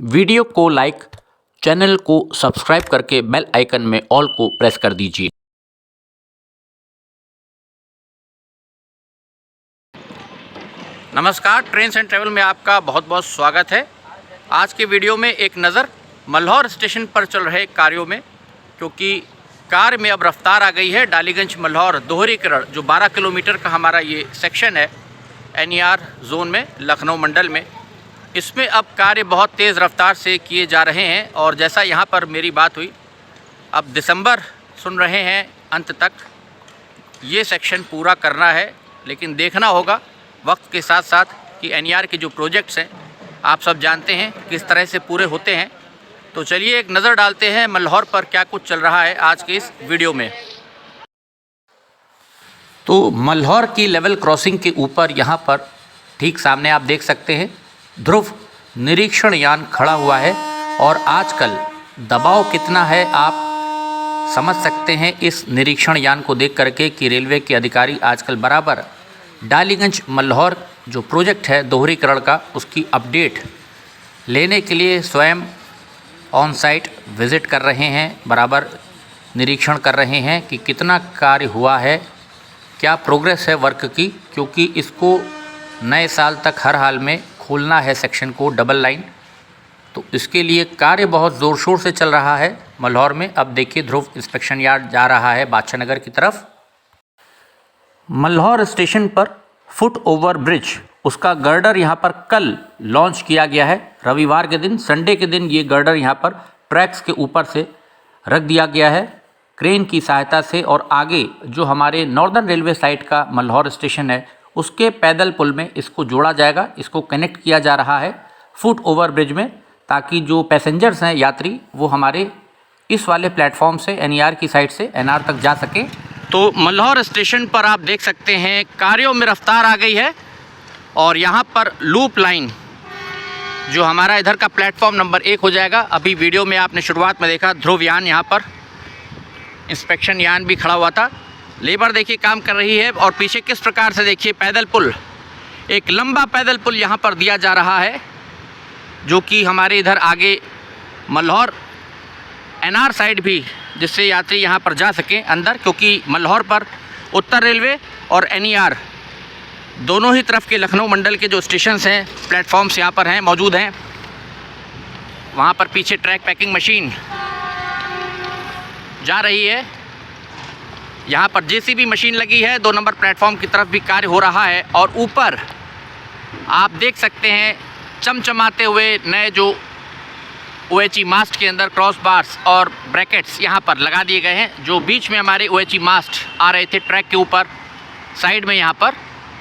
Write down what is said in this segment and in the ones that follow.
Video को like, channel को subscribe करके बेल आइकन में ऑल को प्रेस कर दीजिए। नमस्कार, ट्रेन्स एंड ट्रैवल में आपका बहुत बहुत स्वागत है। आज के वीडियो में एक नज़र मल्हौर स्टेशन पर चल रहे कार्यों में, क्योंकि कार्य में अब रफ्तार आ गई है। डालीगंज मल्हौर दोहरीकरण जो 12 किलोमीटर का हमारा ये सेक्शन है NER जोन में, लखनऊ मंडल में, इसमें अब कार्य बहुत तेज़ रफ्तार से किए जा रहे हैं। और जैसा यहाँ पर मेरी बात हुई, अब दिसंबर सुन रहे हैं अंत तक ये सेक्शन पूरा करना है। लेकिन देखना होगा वक्त के साथ साथ कि NER के जो प्रोजेक्ट्स हैं आप सब जानते हैं किस तरह से पूरे होते हैं। तो चलिए एक नज़र डालते हैं मल्हौर पर क्या कुछ चल रहा है आज के इस वीडियो में। तो मल्हौर की लेवल क्रॉसिंग के ऊपर यहाँ पर ठीक सामने आप देख सकते हैं ध्रुव निरीक्षण यान खड़ा हुआ है। और आजकल दबाव कितना है आप समझ सकते हैं इस निरीक्षण यान को देख करके कि रेलवे के अधिकारी आजकल बराबर डालीगंज मल्हौर जो प्रोजेक्ट है दोहरीकरण का, उसकी अपडेट लेने के लिए स्वयं ऑन साइट विज़िट कर रहे हैं, बराबर निरीक्षण कर रहे हैं कि कितना कार्य हुआ है, क्या प्रोग्रेस है वर्क की। क्योंकि इसको नए साल तक हर हाल में खोलना है सेक्शन को, डबल लाइन। तो इसके लिए कार्य बहुत ज़ोर शोर से चल रहा है मल्हौर में। अब देखिए ध्रुव इंस्पेक्शन यार्ड जा रहा है बादशाह नगर की तरफ। मल्हौर स्टेशन पर फुट ओवर ब्रिज, उसका गर्डर यहाँ पर कल लॉन्च किया गया है। रविवार के दिन, संडे के दिन ये गर्डर यहाँ पर ट्रैक्स के ऊपर से रख दिया गया है क्रेन की सहायता से। और आगे जो हमारे नॉर्दर्न रेलवे साइड का मल्हौर स्टेशन है उसके पैदल पुल में इसको जोड़ा जाएगा, इसको कनेक्ट किया जा रहा है फुट ओवर ब्रिज में, ताकि जो पैसेंजर्स हैं, यात्री, वो हमारे इस वाले प्लेटफॉर्म से NER की साइड से NR तक जा सकें। तो मल्हौर स्टेशन पर आप देख सकते हैं कार्यों में रफ्तार आ गई है। और यहाँ पर लूप लाइन जो हमारा इधर का प्लेटफॉर्म नंबर 1 हो जाएगा। अभी वीडियो में आपने शुरुआत में देखा ध्रुव यान, यहाँ पर इंस्पेक्शन यान भी खड़ा हुआ था। लेबर देखिए काम कर रही है। और पीछे किस प्रकार से देखिए पैदल पुल, एक लंबा पैदल पुल यहाँ पर दिया जा रहा है, जो कि हमारे इधर आगे मल्हौर NR साइड भी, जिससे यात्री यहाँ पर जा सकें अंदर। क्योंकि मल्हौर पर उत्तर रेलवे और NER दोनों ही तरफ के लखनऊ मंडल के जो स्टेशंस हैं, प्लेटफॉर्म्स यहाँ पर हैं, मौजूद हैं। वहाँ पर पीछे ट्रैक पैकिंग मशीन जा रही है। यहाँ पर JCB मशीन लगी है। 2 नंबर प्लेटफॉर्म की तरफ भी कार्य हो रहा है। और ऊपर आप देख सकते हैं चमचमाते हुए नए जो OHE मास्ट के अंदर क्रॉस बार्स और ब्रैकेट्स यहाँ पर लगा दिए गए हैं। जो बीच में हमारे OHE मास्ट आ रहे थे ट्रैक के ऊपर साइड में, यहाँ पर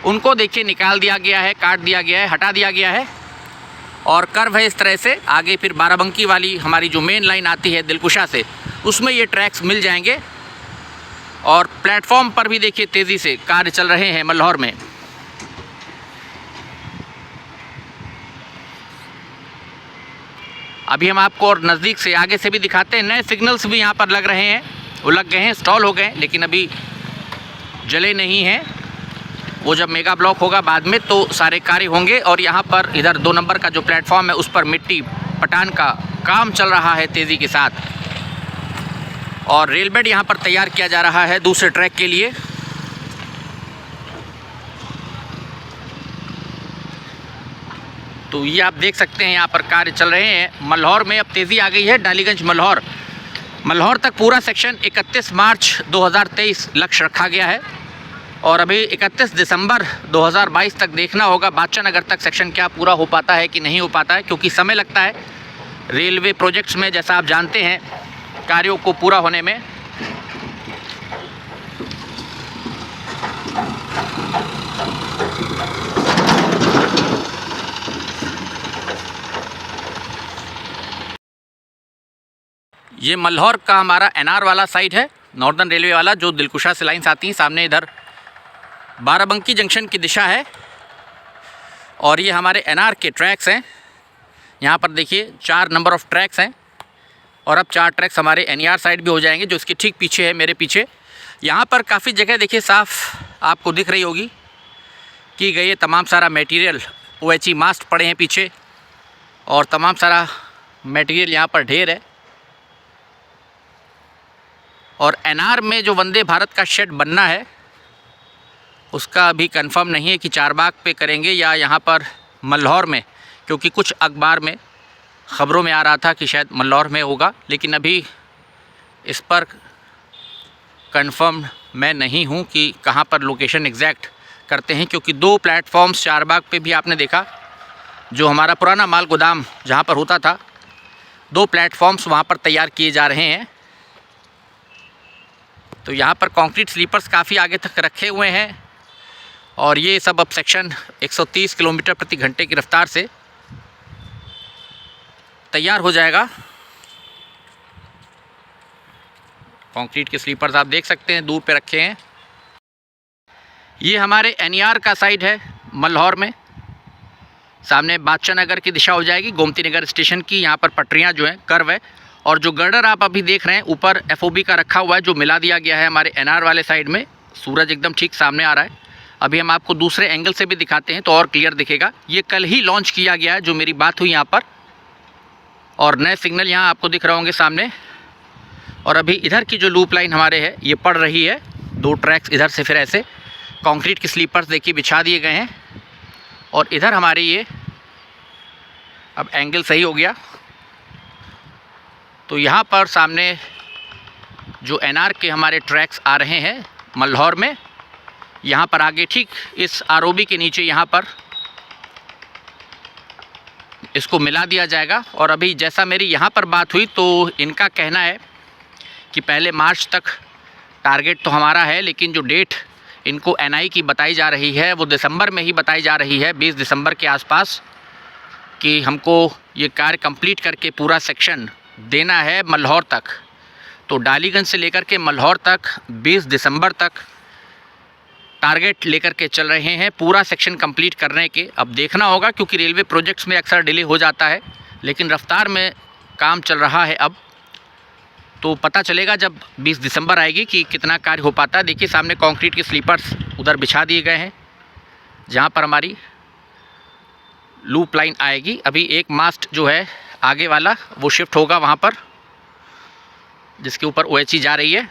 उनको देखिए निकाल दिया गया है, काट दिया गया है, हटा दिया गया है। और कर्व है इस तरह से। आगे फिर बाराबंकी वाली हमारी जो मेन लाइन आती है दिलकुशा से, उसमें ये ट्रैक्स मिल जाएंगे। और प्लेटफॉर्म पर भी देखिए तेज़ी से कार्य चल रहे हैं मल्हौर में। अभी हम आपको और नज़दीक से आगे से भी दिखाते हैं। नए सिग्नल्स भी यहाँ पर लग रहे हैं, वो लग गए हैं, इंस्टॉल हो गए, लेकिन अभी जले नहीं हैं। वो जब मेगा ब्लॉक होगा बाद में तो सारे कार्य होंगे। और यहाँ पर इधर 2 नंबर का जो प्लेटफॉर्म है उस पर मिट्टी पटान का काम चल रहा है तेज़ी के साथ। और रेल बेड यहाँ पर तैयार किया जा रहा है दूसरे ट्रैक के लिए। तो ये आप देख सकते हैं यहाँ पर कार्य चल रहे हैं। मल्हौर में अब तेज़ी आ गई है। डालीगंज मल्हौर तक पूरा सेक्शन 31 मार्च 2023 लक्ष्य रखा गया है। और अभी 31 दिसंबर 2022 तक देखना होगा बादशाह नगर तक सेक्शन क्या पूरा हो पाता है कि नहीं हो पाता है, क्योंकि समय लगता है रेलवे प्रोजेक्ट्स में, जैसा आप जानते हैं, कार्यों को पूरा होने में। ये मल्हौर का हमारा NR वाला साइड है, नॉर्दर्न रेलवे वाला, जो दिलकुशा से लाइन्स आती हैं। सामने इधर बाराबंकी जंक्शन की दिशा है। और ये हमारे NR के ट्रैक्स हैं। यहाँ पर देखिए 4 नंबर ऑफ़ ट्रैक्स हैं। और अब 4 ट्रैक्स हमारे NER साइड भी हो जाएंगे, जो इसके ठीक पीछे है, मेरे पीछे। यहाँ पर काफ़ी जगह देखिए साफ़ आपको दिख रही होगी की गई है। तमाम सारा मटेरियल OHE मास्ट पड़े हैं पीछे, और तमाम सारा मटेरियल यहाँ पर ढेर है। और एनआर में जो वंदे भारत का शेड बनना है उसका अभी कंफर्म नहीं है कि चारबाग पे करेंगे या यहाँ पर मल्हौर में, क्योंकि कुछ अखबार में ख़बरों में आ रहा था कि शायद मल्हौर में होगा, लेकिन अभी इस पर कंफर्म मैं नहीं हूँ कि कहाँ पर लोकेशन एग्जैक्ट करते हैं, क्योंकि 2 प्लेटफॉर्म्स चारबाग पे भी आपने देखा, जो हमारा पुराना माल गोदाम जहाँ पर होता था, 2 प्लेटफॉर्म्स वहाँ पर तैयार किए जा रहे हैं। तो यहाँ पर कंक्रीट स्लीपर्स काफ़ी आगे तक रखे हुए हैं और ये सब अब सेक्शन 130 किलोमीटर प्रति घंटे की रफ्तार से तैयार हो जाएगा। कंक्रीट के स्लीपर्स आप देख सकते हैं दूर पे रखे हैं। ये हमारे एनईआर का साइड है मल्हौर में। सामने बादशाह नगर की दिशा हो जाएगी, गोमती नगर स्टेशन की। यहाँ पर पटरियाँ जो हैं कर्व है, और जो गर्डर आप अभी देख रहे हैं ऊपर एफओबी का रखा हुआ है, जो मिला दिया गया है हमारे एनआर वाले साइड में। सूरज एकदम ठीक सामने आ रहा है। अभी हम आपको दूसरे एंगल से भी दिखाते हैं तो और क्लियर दिखेगा। ये कल ही लॉन्च किया गया है, जो मेरी बात हुई यहाँ पर, और नए सिग्नल यहाँ आपको दिख रहे होंगे सामने। और अभी इधर की जो लूप लाइन हमारे है ये पड़ रही है, 2 ट्रैक्स इधर से फिर ऐसे कंक्रीट के स्लीपर्स देखिए बिछा दिए गए हैं। और इधर हमारे ये अब एंगल सही हो गया, तो यहाँ पर सामने जो एनआर के हमारे ट्रैक्स आ रहे हैं मल्हौर में, यहाँ पर आगे ठीक इस आरओबी के नीचे यहाँ पर इसको मिला दिया जाएगा। और अभी जैसा मेरी यहाँ पर बात हुई तो इनका कहना है कि पहले मार्च तक टारगेट तो हमारा है, लेकिन जो डेट इनको एनआई की बताई जा रही है वो दिसंबर में ही बताई जा रही है, 20 दिसंबर के आसपास, कि हमको ये कार्य कंप्लीट करके पूरा सेक्शन देना है मल्हौर तक। तो डालीगंज से लेकर के मल्हौर तक 20 दिसंबर तक टारगेट लेकर के चल रहे हैं पूरा सेक्शन कंप्लीट करने के। अब देखना होगा, क्योंकि रेलवे प्रोजेक्ट्स में अक्सर डिले हो जाता है, लेकिन रफ्तार में काम चल रहा है अब, तो पता चलेगा जब 20 दिसंबर आएगी कि कितना कार्य हो पाता है। देखिए सामने कंक्रीट के स्लीपर्स उधर बिछा दिए गए हैं जहाँ पर हमारी लूप लाइन आएगी। अभी एक मास्ट जो है आगे वाला वो शिफ्ट होगा वहाँ पर, जिसके ऊपर ओएचई जा रही है।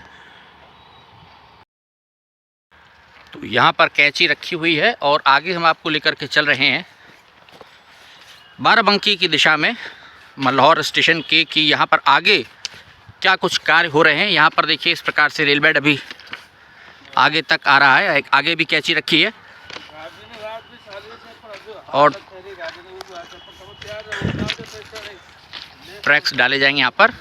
तो यहाँ पर कैंची रखी हुई है और आगे हम आपको लेकर के चल रहे हैं बाराबंकी की दिशा में मल्हौर स्टेशन के, कि यहाँ पर आगे क्या कुछ कार्य हो रहे हैं। यहाँ पर देखिए इस प्रकार से रेल बेड अभी आगे तक आ रहा है, आगे भी कैंची रखी है और ट्रैक्स डाले जाएंगे यहाँ पर।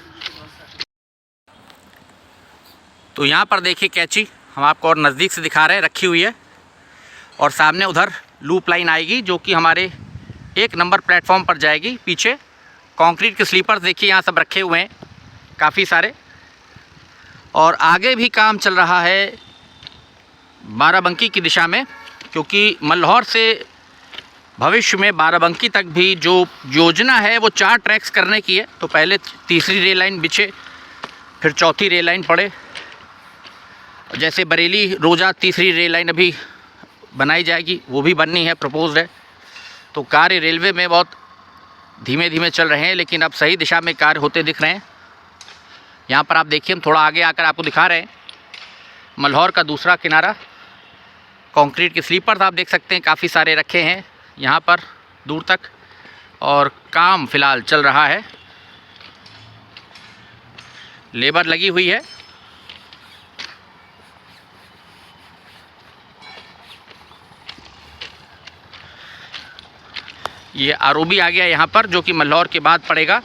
तो यहाँ पर देखिए कैंची हम आपको और नज़दीक से दिखा रहे हैं, रखी हुई है। और सामने उधर लूप लाइन आएगी जो कि हमारे 1 नंबर प्लेटफॉर्म पर जाएगी। पीछे कंक्रीट के स्लीपर्स देखिए यहाँ सब रखे हुए हैं काफ़ी सारे। और आगे भी काम चल रहा है बाराबंकी की दिशा में, क्योंकि मल्हौर से भविष्य में बाराबंकी तक भी जो योजना है वो 4 ट्रैक्स करने की है। तो पहले तीसरी रेल लाइन बिछे, फिर चौथी रेल लाइन पड़े। जैसे बरेली रोजा तीसरी रेल लाइन अभी बनाई जाएगी, वो भी बननी है, प्रपोज्ड है। तो कार्य रेलवे में बहुत धीमे धीमे चल रहे हैं, लेकिन अब सही दिशा में कार्य होते दिख रहे हैं। यहाँ पर आप देखिए, हम थोड़ा आगे आकर आपको दिखा रहे हैं मल्हौर का दूसरा किनारा। कंक्रीट के स्लीपर्स आप देख सकते हैं काफ़ी सारे रखे हैं यहाँ पर दूर तक, और काम फ़िलहाल चल रहा है, लेबर लगी हुई है। ये आरओबी आ गया यहाँ पर, जो कि मल्हौर के बाद पड़ेगा।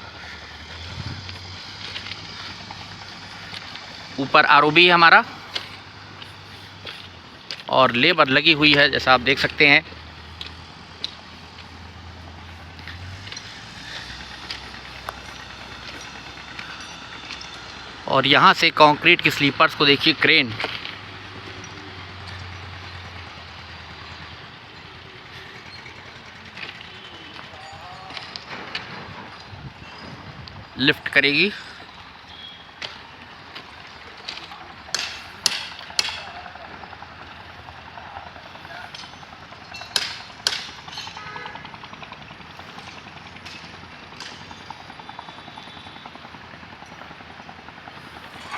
ऊपर आरओबी है हमारा और लेबर लगी हुई है जैसा आप देख सकते हैं। और यहाँ से कंक्रीट के स्लीपर्स को देखिए, क्रेन लिफ्ट करेगी।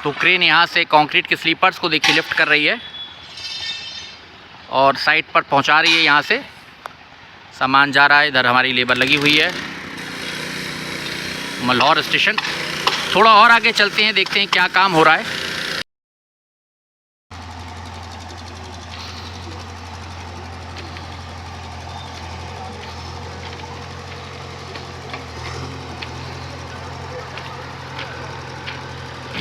तो क्रेन यहाँ से कंक्रीट के स्लीपर्स को देखिए लिफ्ट कर रही है और साइट पर पहुँचा रही है। यहाँ से सामान जा रहा है, इधर हमारी लेबर लगी हुई है। मल्हौर स्टेशन, थोड़ा और आगे चलते हैं, देखते हैं क्या काम हो रहा है।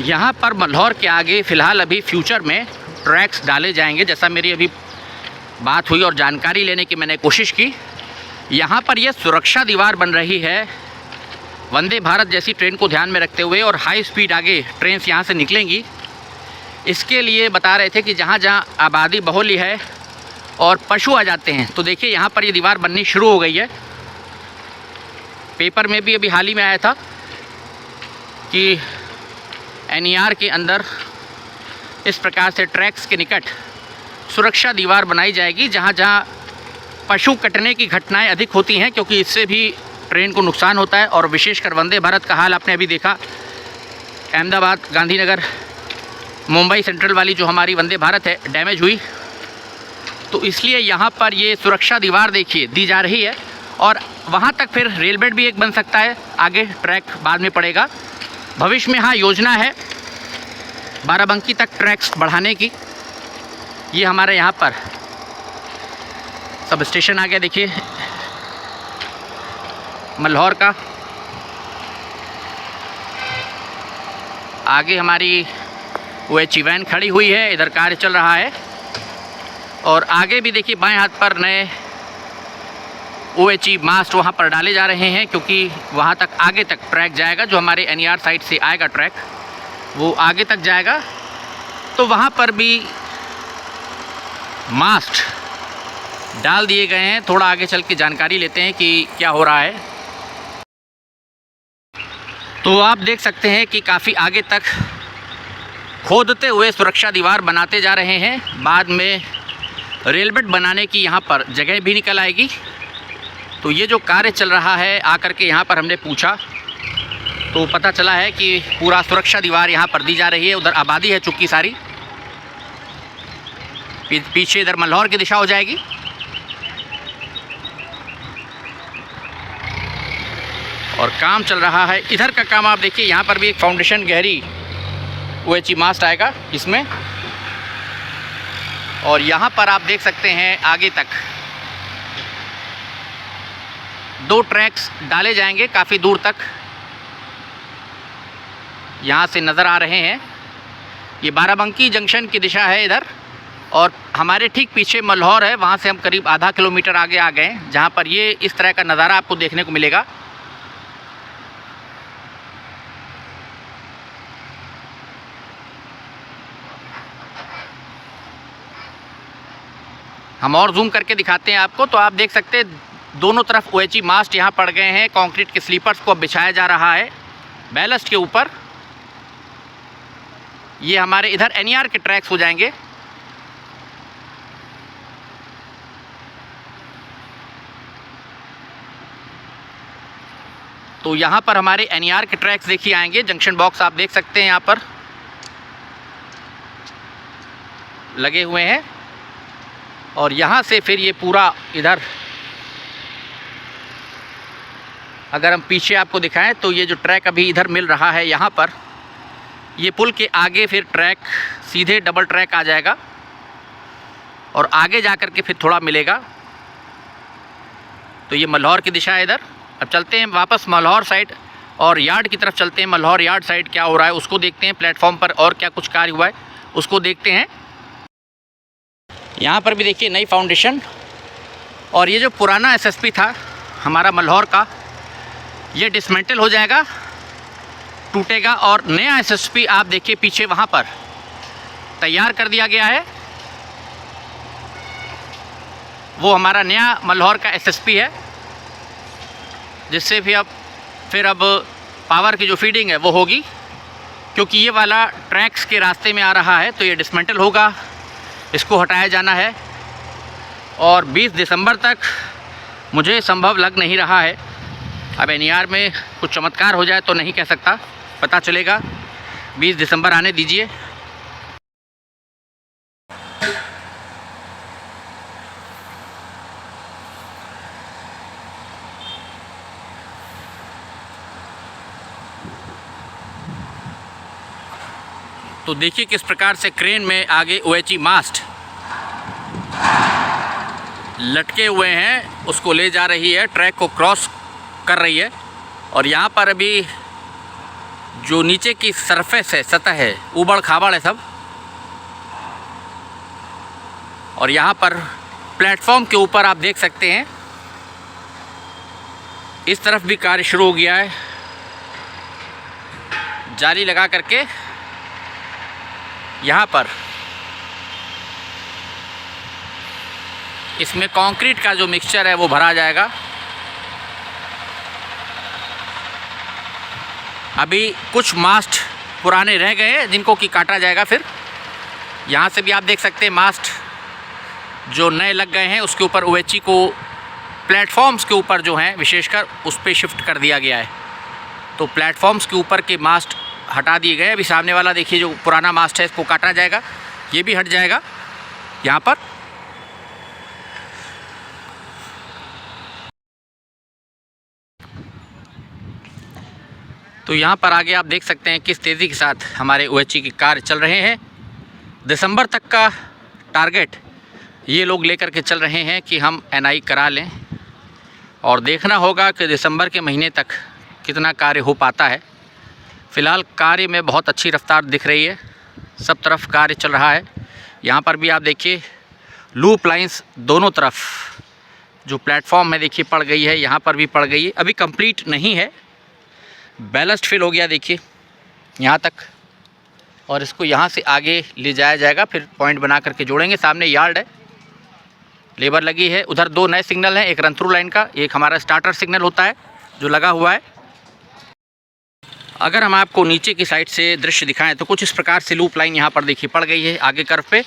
यहाँ पर मल्हौर के आगे फ़िलहाल अभी फ्यूचर में ट्रैक्स डाले जाएंगे, जैसा मेरी अभी बात हुई और जानकारी लेने की मैंने कोशिश की। यहाँ पर यह सुरक्षा दीवार बन रही है वंदे भारत जैसी ट्रेन को ध्यान में रखते हुए, और हाई स्पीड आगे ट्रेन्स यहाँ से निकलेंगी। इसके लिए बता रहे थे कि जहाँ जहाँ आबादी बहुली है और पशु आ जाते हैं, तो देखिए यहाँ पर ये दीवार बननी शुरू हो गई है। पेपर में भी अभी हाल ही में आया था कि NER के अंदर इस प्रकार से ट्रैक्स के निकट सुरक्षा दीवार बनाई जाएगी, जहाँ जहाँ पशु कटने की घटनाएं अधिक होती हैं, क्योंकि इससे भी ट्रेन को नुकसान होता है। और विशेषकर वंदे भारत का हाल आपने अभी देखा, अहमदाबाद, गांधीनगर, मुंबई सेंट्रल वाली जो हमारी वंदे भारत है डैमेज हुई। तो इसलिए यहाँ पर ये सुरक्षा दीवार देखिए दी जा रही है, और वहाँ तक फिर रेल बेड भी एक बन सकता है, आगे ट्रैक बाद में पड़ेगा भविष्य में। हाँ, योजना है बाराबंकी तक ट्रैक्स बढ़ाने की। ये हमारे यहाँ पर सब स्टेशन आ गया, देखिए मल्हौर का। आगे हमारी OHE वैन खड़ी हुई है, इधर कार्य चल रहा है। और आगे भी देखिए बाएं हाथ पर नए OHE मास्ट वहाँ पर डाले जा रहे हैं, क्योंकि वहाँ तक आगे तक ट्रैक जाएगा। जो हमारे NER साइड से आएगा ट्रैक, वो आगे तक जाएगा। तो वहाँ पर भी मास्ट डाल दिए गए हैं। थोड़ा आगे चल के जानकारी लेते हैं कि क्या हो रहा है। तो आप देख सकते हैं कि काफ़ी आगे तक खोदते हुए सुरक्षा दीवार बनाते जा रहे हैं। बाद में रेल बेड बनाने की यहाँ पर जगह भी निकल आएगी। तो ये जो कार्य चल रहा है, आकर के यहाँ पर हमने पूछा तो पता चला है कि पूरा सुरक्षा दीवार यहाँ पर दी जा रही है। उधर आबादी है चुप्की सारी, पीछे इधर मल्हौर की दिशा हो जाएगी। और काम चल रहा है, इधर का काम आप देखिए। यहाँ पर भी एक फाउंडेशन गहरी OHE मास्ट आएगा इसमें, और यहाँ पर आप देख सकते हैं आगे तक 2 ट्रैक्स डाले जाएंगे काफ़ी दूर तक, यहाँ से नज़र आ रहे हैं। ये बाराबंकी जंक्शन की दिशा है इधर, और हमारे ठीक पीछे मल्हौर है। वहाँ से हम करीब आधा किलोमीटर आगे आ गए, जहाँ पर ये इस तरह का नज़ारा आपको देखने को मिलेगा। हम और जूम करके दिखाते हैं आपको। तो आप देख सकते हैं दोनों तरफ OHE मास्ट यहाँ पड़ गए हैं। कंक्रीट के स्लीपर्स को अब बिछाया जा रहा है बैलस्ट के ऊपर। ये हमारे इधर NER के ट्रैक्स हो जाएंगे। तो यहाँ पर हमारे NER के ट्रैक्स देखिए आएंगे। जंक्शन बॉक्स आप देख सकते हैं यहाँ पर लगे हुए हैं, और यहाँ से फिर ये पूरा इधर अगर हम पीछे आपको दिखाएं तो ये जो ट्रैक अभी इधर मिल रहा है, यहाँ पर ये पुल के आगे फिर ट्रैक सीधे डबल ट्रैक आ जाएगा, और आगे जा कर के फिर थोड़ा मिलेगा। तो ये मल्हौर की दिशा है इधर। अब चलते हैं वापस मल्हौर साइड और यार्ड की तरफ चलते हैं। मल्हौर यार्ड साइड क्या हो रहा है उसको देखते हैं, प्लेटफॉर्म पर और क्या कुछ कार्य हुआ है उसको देखते हैं। यहाँ पर भी देखिए नई फाउंडेशन, और ये जो पुराना SSP था हमारा मल्हौर का, ये डिसमेंटल हो जाएगा, टूटेगा, और नया SSP आप देखिए पीछे वहाँ पर तैयार कर दिया गया है। वो हमारा नया मल्हौर का SSP है, जिससे भी फिर अब पावर की जो फीडिंग है वो होगी, क्योंकि ये वाला ट्रैक्स के रास्ते में आ रहा है। तो ये डिसमेंटल होगा, इसको हटाया जाना है, और 20 दिसंबर तक मुझे संभव लग नहीं रहा है। अब NER में कुछ चमत्कार हो जाए तो नहीं कह सकता, पता चलेगा। 20 दिसंबर आने दीजिए। तो देखिए किस प्रकार से क्रेन में आगे OHE मास्ट लटके हुए हैं, उसको ले जा रही है, ट्रैक को क्रॉस कर रही है। और यहाँ पर अभी जो नीचे की सरफेस है, सतह है, ऊबड़ खाबड़ है सब। और यहाँ पर प्लेटफॉर्म के ऊपर आप देख सकते हैं इस तरफ भी कार्य शुरू हो गया है, जाली लगा करके यहाँ पर इसमें कंक्रीट का जो मिक्सचर है वो भरा जाएगा। अभी कुछ मास्ट पुराने रह गए हैं जिनको कि काटा जाएगा। फिर यहाँ से भी आप देख सकते हैं मास्ट जो नए लग गए हैं उसके ऊपर OHE को प्लेटफॉर्म्स के ऊपर जो हैं विशेषकर उस पर शिफ्ट कर दिया गया है। तो प्लेटफॉर्म्स के ऊपर के मास्ट हटा दिए गए। अभी सामने वाला देखिए जो पुराना मास्ट है इसको काटा जाएगा, ये भी हट जाएगा यहाँ पर। तो यहाँ पर आगे आप देख सकते हैं किस तेज़ी के साथ हमारे OHE के कार्य चल रहे हैं। दिसंबर तक का टारगेट ये लोग लेकर के चल रहे हैं कि हम NI करा लें, और देखना होगा कि दिसंबर के महीने तक कितना कार्य हो पाता है। फ़िलहाल कार्य में बहुत अच्छी रफ्तार दिख रही है, सब तरफ कार्य चल रहा है। यहाँ पर भी आप देखिए लूप लाइंस दोनों तरफ जो प्लेटफॉर्म में देखिए पड़ गई है, यहाँ पर भी पड़ गई है। अभी कंप्लीट नहीं है, बैलेस्ट फिल हो गया देखिए यहाँ तक, और इसको यहाँ से आगे ले जाया जाएगा, फिर पॉइंट बना करके जोड़ेंगे। सामने यार्ड है, लेबर लगी है। उधर 2 नए सिग्नल हैं, एक रन थ्रू लाइन का, एक हमारा स्टार्टर सिग्नल होता है जो लगा हुआ है। अगर हम आपको नीचे की साइड से दृश्य दिखाएं तो कुछ इस प्रकार से लूप लाइन यहाँ पर देखिए पड़ गई है, आगे कर्व पे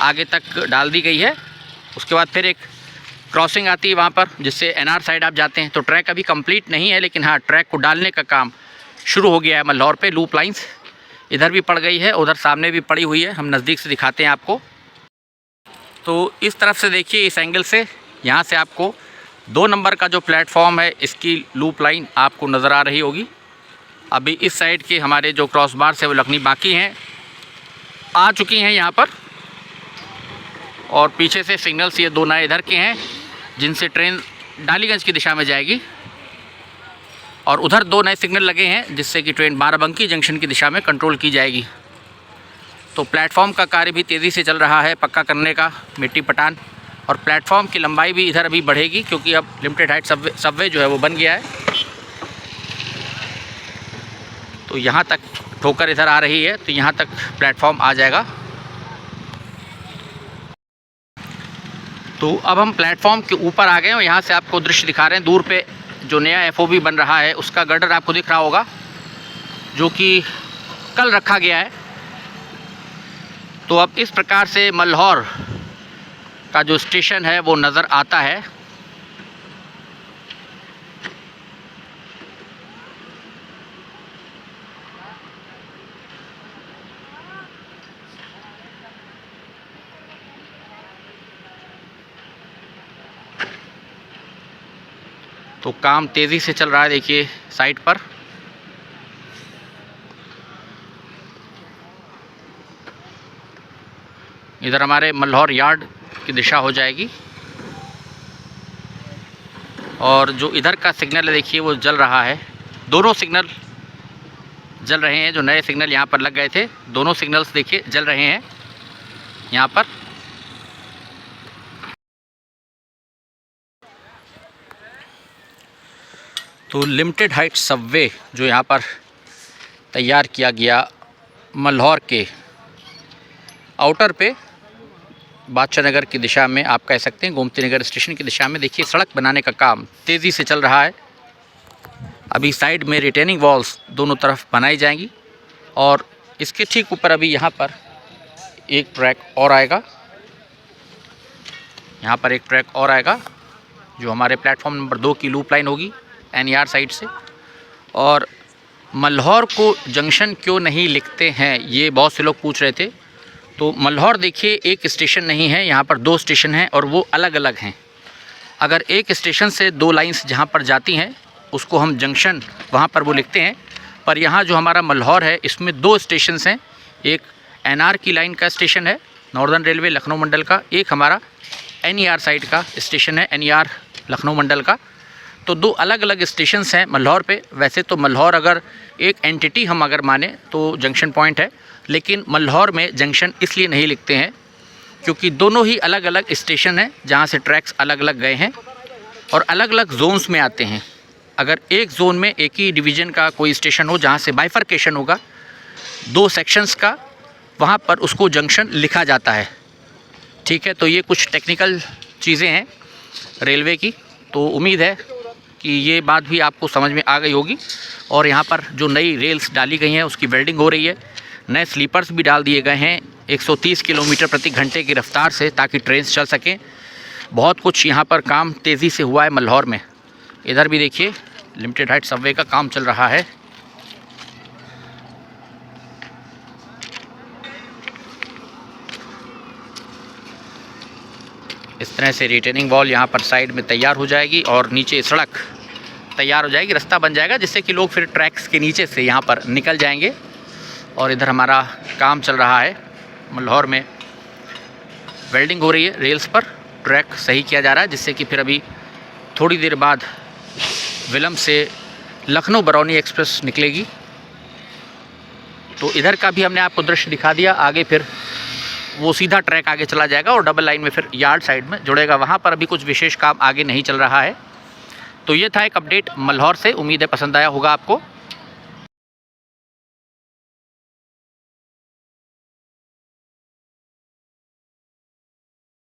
आगे तक डाल दी गई है। उसके बाद फिर एक क्रॉसिंग आती है वहाँ पर, जिससे NR साइड आप जाते हैं। तो ट्रैक अभी कंप्लीट नहीं है, लेकिन हाँ ट्रैक को डालने का काम शुरू हो गया है मल्हौर पे। लूप लाइंस इधर भी पड़ गई है, उधर सामने भी पड़ी हुई है, हम नज़दीक से दिखाते हैं आपको। तो इस तरफ से देखिए, इस एंगल से यहाँ से आपको 2 नंबर का जो प्लेटफॉर्म है इसकी लूप लाइन आपको नज़र आ रही होगी। अभी इस साइड के हमारे जो क्रॉस बार से वो लगनी बाकी हैं, आ चुकी हैं यहाँ पर। और पीछे से सिग्नल्स ये 2 नए इधर के हैं जिनसे ट्रेन डालीगंज की दिशा में जाएगी, और उधर 2 नए सिग्नल लगे हैं जिससे कि ट्रेन बाराबंकी जंक्शन की दिशा में कंट्रोल की जाएगी। तो प्लेटफॉर्म का कार्य भी तेज़ी से चल रहा है, पक्का करने का, मिट्टी पटान। और प्लेटफॉर्म की लंबाई भी इधर अभी बढ़ेगी क्योंकि अब लिमिटेड हाइट सबवे जो है वो बन गया है। तो यहाँ तक ठोकर इधर आ रही है, तो यहाँ तक प्लेटफॉर्म आ जाएगा। तो अब हम प्लेटफॉर्म के ऊपर आ गए और यहाँ से आपको दृश्य दिखा रहे हैं। दूर पे जो नया FOB बन रहा है उसका गर्डर आपको दिख रहा होगा, जो कि कल रखा गया है। तो अब इस प्रकार से मल्हौर का जो स्टेशन है वो नज़र आता है। तो काम तेज़ी से चल रहा है देखिए साइट पर। इधर हमारे मल्हौर यार्ड की दिशा हो जाएगी, और जो इधर का सिग्नल है देखिए वो जल रहा है। दोनों सिग्नल जल रहे हैं, जो नए सिग्नल यहाँ पर लग गए थे दोनों सिग्नल्स देखिए जल रहे हैं यहाँ पर। तो लिमिटेड हाइट सबवे जो यहाँ पर तैयार किया गया मल्हौर के आउटर पे बादशाह नगर की दिशा में, आप कह सकते हैं गोमती नगर स्टेशन की दिशा में, देखिए सड़क बनाने का काम तेज़ी से चल रहा है। अभी साइड में रिटेनिंग वॉल्स दोनों तरफ बनाई जाएंगी, और इसके ठीक ऊपर अभी यहाँ पर एक ट्रैक और आएगा। यहाँ पर एक ट्रैक और आएगा जो हमारे प्लेटफॉर्म नंबर 2 की लूप लाइन होगी NER साइड से। और मल्हौर को जंक्शन क्यों नहीं लिखते हैं, ये बहुत से लोग पूछ रहे थे। तो मल्हौर देखिए एक स्टेशन नहीं है, यहाँ पर 2 स्टेशन हैं और वो अलग अलग हैं। अगर एक स्टेशन से 2 लाइन्स जहाँ पर जाती हैं उसको हम जंक्शन वहाँ पर वो लिखते हैं, पर यहाँ जो हमारा मल्हौर है इसमें 2 स्टेशंस हैं। एक एनआर की लाइन का स्टेशन है नॉर्दर्न रेलवे लखनऊ मंडल का, एक हमारा एनईआर साइड का स्टेशन है एनईआर लखनऊ मंडल का। तो 2 अलग अलग स्टेशंस हैं मल्हौर पे। वैसे तो मल्हौर अगर एक एंटिटी हम अगर माने तो जंक्शन पॉइंट है, लेकिन मल्हौर में जंक्शन इसलिए नहीं लिखते हैं क्योंकि दोनों ही अलग अलग स्टेशन हैं जहाँ से ट्रैक्स अलग अलग गए हैं और अलग अलग जोन्स में आते हैं। अगर एक जोन में एक ही डिवीज़न का कोई स्टेशन हो जहाँ से बाइफर्केशन होगा 2 सेक्शंस का, वहाँ पर उसको जंक्शन लिखा जाता है। ठीक है, तो ये कुछ टेक्निकल चीज़ें हैं रेलवे की, तो उम्मीद है कि ये बात भी आपको समझ में आ गई होगी। और यहाँ पर जो नई रेल्स डाली गई हैं उसकी वेल्डिंग हो रही है, नए स्लीपर्स भी डाल दिए गए हैं 130 किलोमीटर प्रति घंटे की रफ्तार से, ताकि ट्रेन चल सकें। बहुत कुछ यहाँ पर काम तेज़ी से हुआ है मल्हौर में। इधर भी देखिए लिमिटेड हाइट सबवे का काम चल रहा है। इस तरह से रिटेनिंग वॉल यहाँ पर साइड में तैयार हो जाएगी और नीचे सड़क तैयार हो जाएगी, रास्ता बन जाएगा जिससे कि लोग फिर ट्रैक्स के नीचे से यहाँ पर निकल जाएंगे। और इधर हमारा काम चल रहा है मल्हौर में, वेल्डिंग हो रही है रेल्स पर, ट्रैक सही किया जा रहा है जिससे कि फिर अभी थोड़ी देर बाद विलंब से लखनऊ बरौनी एक्सप्रेस निकलेगी। तो इधर का भी हमने आपको दृश्य दिखा दिया। आगे फिर वो सीधा ट्रैक आगे चला जाएगा और डबल लाइन में फिर यार्ड साइड में जुड़ेगा। वहाँ पर अभी कुछ विशेष काम आगे नहीं चल रहा है। तो ये था एक अपडेट मल्हौर से, उम्मीद है पसंद आया होगा आपको।